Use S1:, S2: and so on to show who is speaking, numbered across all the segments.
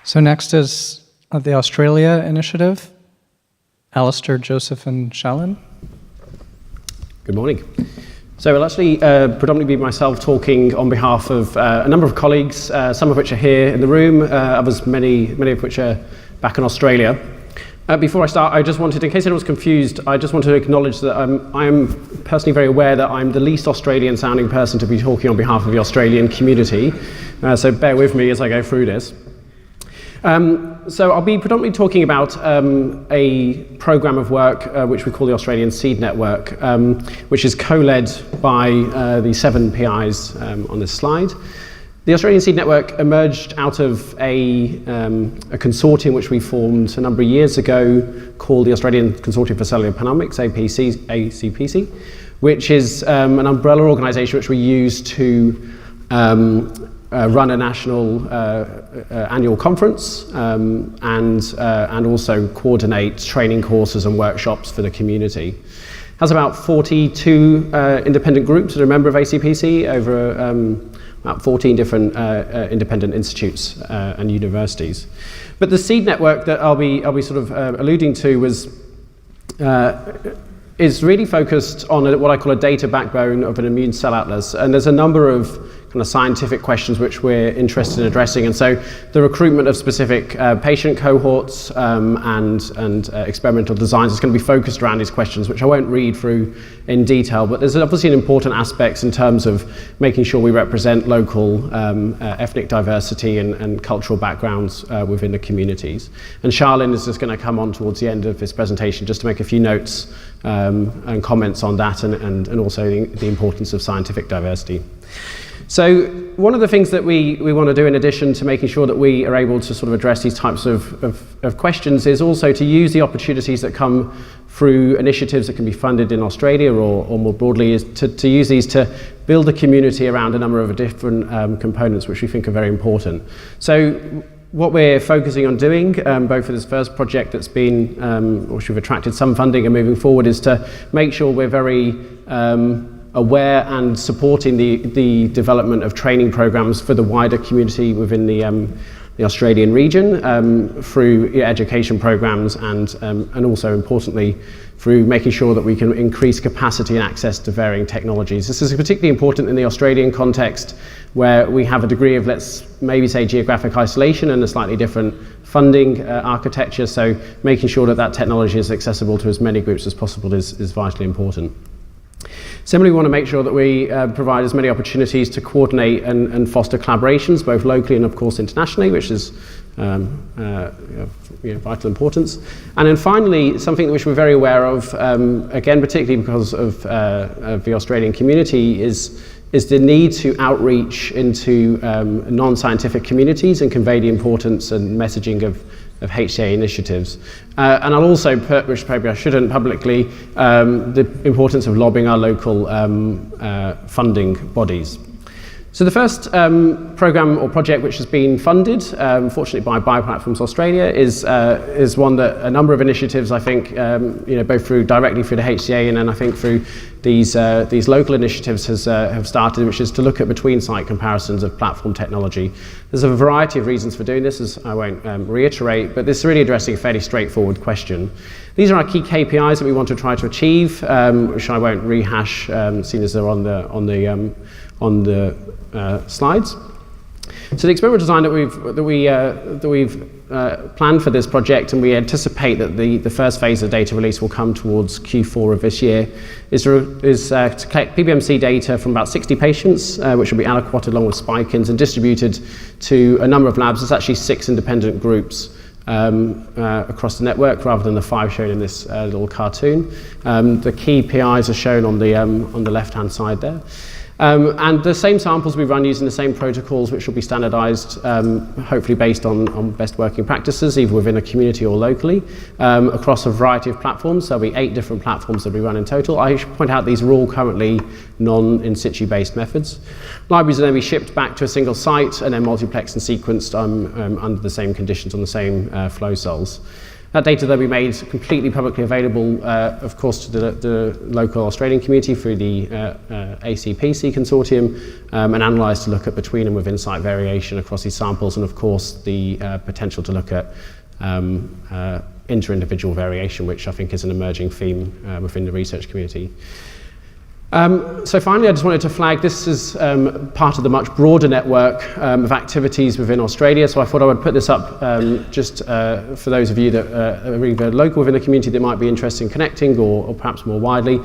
S1: So next is the Australia initiative. Alistair, Joseph, and Shalin.
S2: Good morning. So it'll actually predominantly be myself talking on behalf of a number of colleagues, some of which are here in the room, others, many of which are back in Australia. Before I start, I just wanted, in case anyone was confused, I just wanted to acknowledge that I'm personally very aware that I'm the least Australian sounding person to be talking on behalf of the Australian community. So bear with me as I go through this. So I'll be predominantly talking about a program of work which we call the Australian Seed Network, which is co-led by the 7 PIs on this slide. The Australian Seed Network emerged out of a consortium which we formed a number of years ago called the Australian Consortium for Cellular Genomics, ACPC, which is an umbrella organisation which we use to run a national annual conference and also coordinate training courses and workshops for the community. It has about 42 independent groups that are a member of ACPC over about 14 different independent institutes and universities. But the seed network that I'll be sort of alluding to is really focused on what I call a data backbone of an immune cell atlas. And there's a number of kind of scientific questions which we're interested in addressing. And so the recruitment of specific patient cohorts and experimental designs is going to be focused around these questions, which I won't read through in detail, but there's obviously an important aspects in terms of making sure we represent local ethnic diversity and cultural backgrounds within the communities. And Shalin is just going to come on towards the end of this presentation just to make a few notes and comments on that and also the importance of scientific diversity. So one of the things that we want to do in addition to making sure that we are able to sort of address these types of questions is also to use the opportunities that come through initiatives that can be funded in Australia or more broadly is to use these to build a community around a number of different components which we think are very important. So what we're focusing on doing, both for this first project that's been, which we've attracted some funding and moving forward, is to make sure we're very aware and supporting the development of training programs for the wider community within the Australian region through education programs and also importantly through making sure that we can increase capacity and access to varying technologies. This is particularly important in the Australian context where we have a degree of, let's maybe say, geographic isolation and a slightly different funding architecture, so making sure that technology is accessible to as many groups as possible is vitally important. Similarly, we want to make sure that we provide as many opportunities to coordinate and foster collaborations, both locally and, of course, internationally, which is vital importance. And then finally, something which we're very aware of, again, particularly because of the Australian community, is the need to outreach into non-scientific communities and convey the importance and messaging of HCA initiatives. And I'll also put, which maybe I shouldn't publicly, the importance of lobbying our local funding bodies. So the first program or project which has been funded, fortunately by Bioplatforms Australia, is one that a number of initiatives, I think, both directly through the HCA and then I think through these local initiatives have started, which is to look at between-site comparisons of platform technology. There's a variety of reasons for doing this, as I won't reiterate, but this is really addressing a fairly straightforward question. These are our key KPIs that we want to try to achieve, which I won't rehash, seeing as they're on the slides. So the experimental design that we've planned for this project, and we anticipate that the first phase of data release will come towards Q4 of this year, is to collect PBMC data from about 60 patients, which will be aliquoted along with spike-ins and distributed to a number of labs. There's actually 6 independent groups across the network rather than the 5 shown in this little cartoon. The key PIs are shown on the left-hand side there. And the same samples we run using the same protocols, which will be standardized, hopefully based on best working practices, either within a community or locally, across a variety of platforms. There'll be 8 different platforms that we run in total. I should point out these are all currently non-in situ based methods. Libraries will then be shipped back to a single site and then multiplexed and sequenced under the same conditions on the same flow cells. That data will be made completely publicly available, of course, to the local Australian community through the ACPC consortium, and analysed to look at between and within site variation across these samples, and of course the potential to look at inter-individual variation, which I think is an emerging theme within the research community. So finally, I just wanted to flag this is part of the much broader network of activities within Australia. So I thought I would put this up just for those of you that are either local within the community that might be interested in connecting, or perhaps more widely.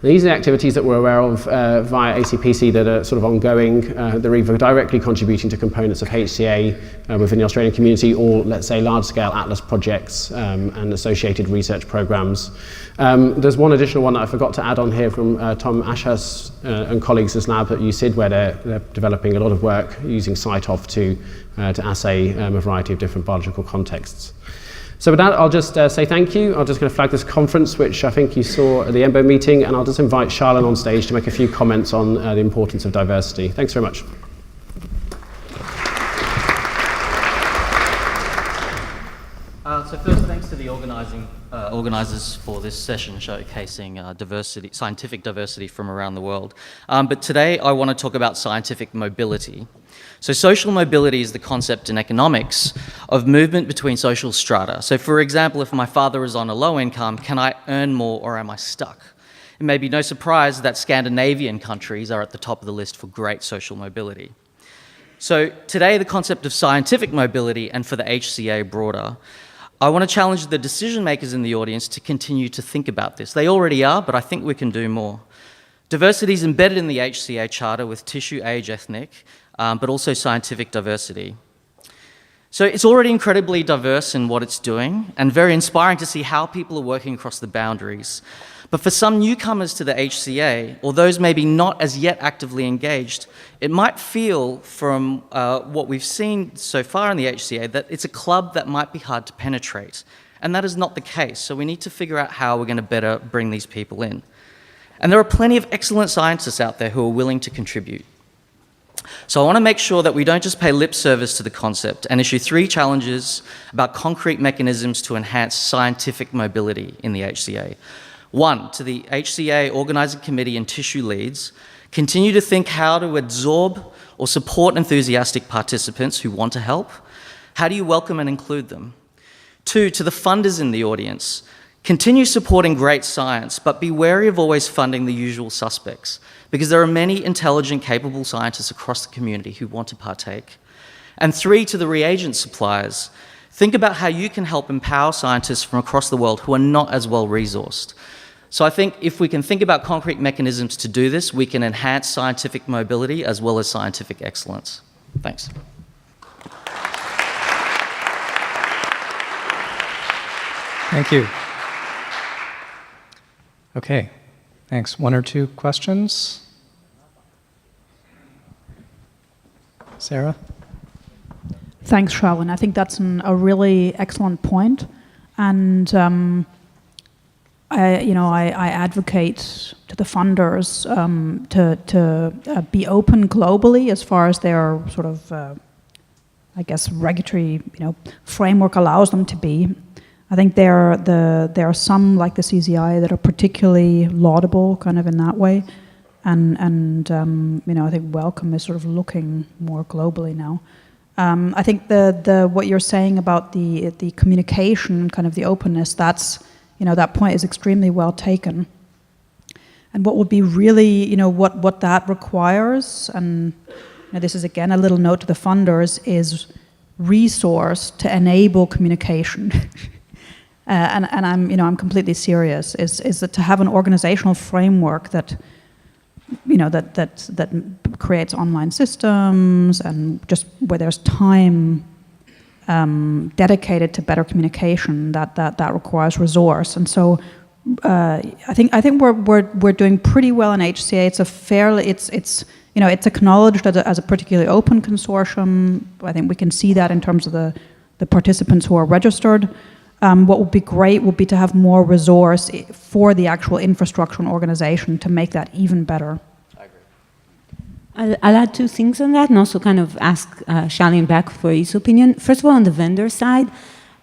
S2: These are the activities that we're aware of via ACPC that are sort of ongoing. They're either directly contributing to components of HCA within the Australian community, or let's say large-scale Atlas projects and associated research programs. There's one additional one that I forgot to add on here from Tom Ashurst and colleagues' lab at UCID, where they're developing a lot of work using CyTOF to assay a variety of different biological contexts. So with that, I'll just say thank you. I'm just going to flag this conference, which I think you saw at the EMBO meeting, and I'll just invite Charlene on stage to make a few comments on the importance of diversity. Thanks very much.
S3: So first, thanks to the organisers for this session showcasing scientific diversity from around the world. But today I want to talk about scientific mobility. So social mobility is the concept in economics of movement between social strata. So for example, if my father is on a low income, can I earn more or am I stuck? It may be no surprise that Scandinavian countries are at the top of the list for great social mobility. So today, the concept of scientific mobility, and for the HCA broader, I want to challenge the decision makers in the audience to continue to think about this. They already are, but I think we can do more. Diversity is embedded in the HCA Charter with tissue, age, ethnic, but also scientific diversity. So it's already incredibly diverse in what it's doing, and very inspiring to see how people are working across the boundaries. But for some newcomers to the HCA, or those maybe not as yet actively engaged, it might feel from what we've seen so far in the HCA that it's a club that might be hard to penetrate. And that is not the case, so we need to figure out how we're going to better bring these people in. And there are plenty of excellent scientists out there who are willing to contribute. So I want to make sure that we don't just pay lip service to the concept and issue 3 challenges about concrete mechanisms to enhance scientific mobility in the HCA. 1, to the HCA organising committee and tissue leads, continue to think how to absorb or support enthusiastic participants who want to help. How do you welcome and include them? 2, to the funders in the audience, continue supporting great science, but be wary of always funding the usual suspects, because there are many intelligent, capable scientists across the community who want to partake. And 3, to the reagent suppliers, think about how you can help empower scientists from across the world who are not as well resourced. So I think if we can think about concrete mechanisms to do this, we can enhance scientific mobility as well as scientific excellence. Thanks.
S1: Thank you. Okay, thanks. 1 or 2 questions? Sarah?
S4: Thanks, Charlene. I think that's a really excellent point. And I advocate to the funders to be open globally as far as their sort of, regulatory framework allows them to be. I think there are some, like the CZI, that are particularly laudable kind of in that way. And I think Wellcome is sort of looking more globally now. I think what you're saying about the communication, kind of the openness, that's, that point is extremely well taken. And what would be really, what that requires, and this is again a little note to the funders, is resource to enable communication. And I'm completely serious. Is that to have an organizational framework that that creates online systems, and just where there's time dedicated to better communication, that requires resource. And so I think we're doing pretty well in HCA. It's acknowledged as a particularly open consortium. I think we can see that in terms of the participants who are registered. What would be great would be to have more resource for the actual infrastructure and organization to make that even better.
S3: I agree.
S5: I'll add 2 things on that, and also kind of ask Charlene back for his opinion. First of all, on the vendor side,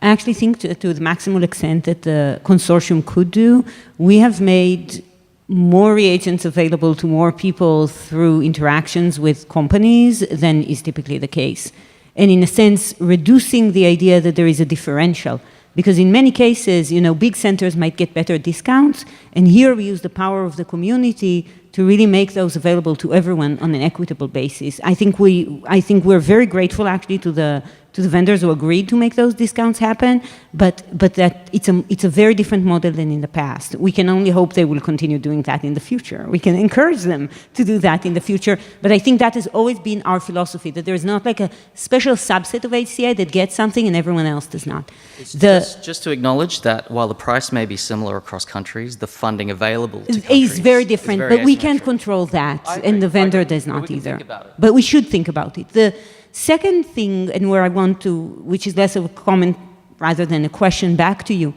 S5: I actually think to the maximal extent that the consortium could do, we have made more reagents available to more people through interactions with companies than is typically the case. And in a sense, reducing the idea that there is a differential. Because in many cases, big centers might get better discounts, and here we use the power of the community to really make those available to everyone on an equitable basis. I think we're very grateful actually to the vendors who agreed to make those discounts happen, but that it's a very different model than in the past. We can only hope they will continue doing that in the future. We can encourage them to do that in the future, but I think that has always been our philosophy, that there's not like a special subset of HCA that gets something and everyone else does not.
S3: Just to acknowledge that while the price may be similar across countries, the funding available to countries
S5: is very different, but we can't control that, and the vendor does not either. But we should think about it. The second thing, and where I want to, which is less of a comment rather than a question back to you,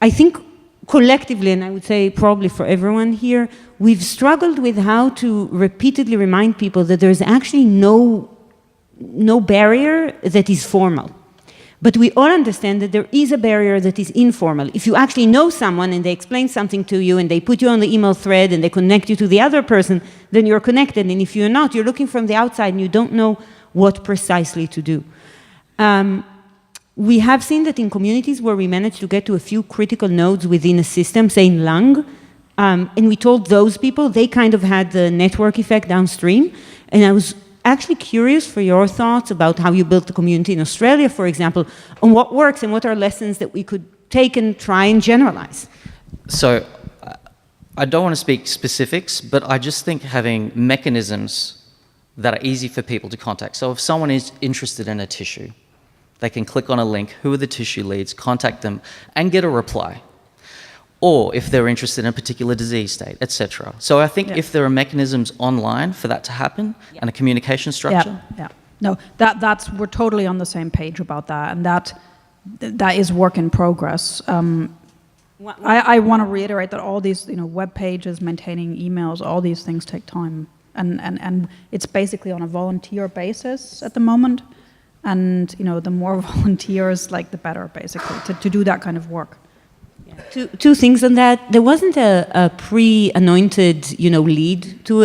S5: I think collectively, and I would say probably for everyone here, we've struggled with how to repeatedly remind people that there's actually no barrier that is formal. But we all understand that there is a barrier that is informal. If you actually know someone and they explain something to you and they put you on the email thread and they connect you to the other person, then you're connected. And if you're not, you're looking from the outside and you don't know what precisely to do. We have seen that in communities where we managed to get to a few critical nodes within a system, say in lung, and we told those people, they kind of had the network effect downstream. And I was actually curious for your thoughts about how you built the community in Australia, for example, on what works and what are lessons that we could take and try and generalize.
S3: So I don't want to speak specifics, but I just think having mechanisms that are easy for people to contact. So if someone is interested in a tissue, they can click on a link, who are the tissue leads, contact them, and get a reply. Or if they're interested in a particular disease state, etc. So I think if there are mechanisms online for that to happen, and a communication structure.
S4: No, that's we're totally on the same page about that, and that is work in progress. I want to reiterate that all these web pages, maintaining emails, all these things take time, and it's basically on a volunteer basis at the moment, and the more volunteers, the better, basically, to do that kind of work.
S5: Two things on that. There wasn't a pre-anointed, lead to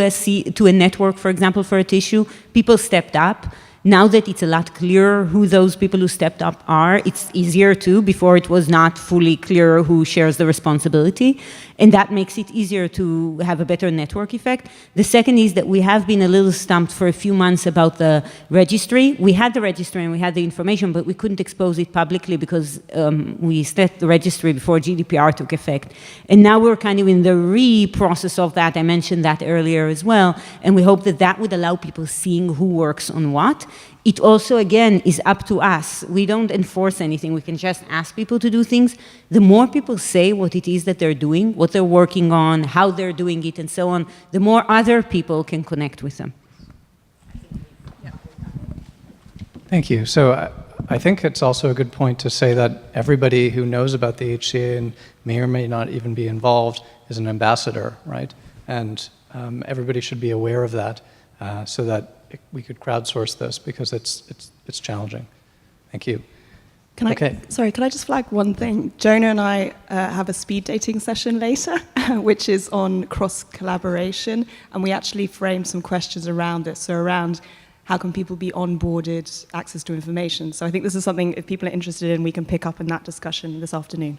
S5: a network, for example, for a tissue. People stepped up. Now that it's a lot clearer who those people who stepped up are, it's easier too. Before it was not fully clear who shares the responsibility. And that makes it easier to have a better network effect. The second is that we have been a little stumped for a few months about the registry. We had the registry and we had the information, but we couldn't expose it publicly because we set the registry before GDPR took effect. And now we're kind of in the re-process of that. I mentioned that earlier as well. And we hope that that would allow people seeing who works on what. It also, again, is up to us. We don't enforce anything. We can just ask people to do things. The more people say what it is that they're doing, what they're working on, how they're doing it, and so on, the more other people can connect with them.
S1: Thank you. So I think it's also a good point to say that everybody who knows about the HCA and may or may not even be involved is an ambassador, right? And everybody should be aware of that so that we could crowdsource this because it's challenging. Thank you.
S6: Can I just flag one thing? Jonah and I have a speed dating session later, which is on cross-collaboration, and we actually framed some questions around it. So around how can people be onboarded, access to information. So I think this is something, if people are interested in, we can pick up in that discussion this afternoon.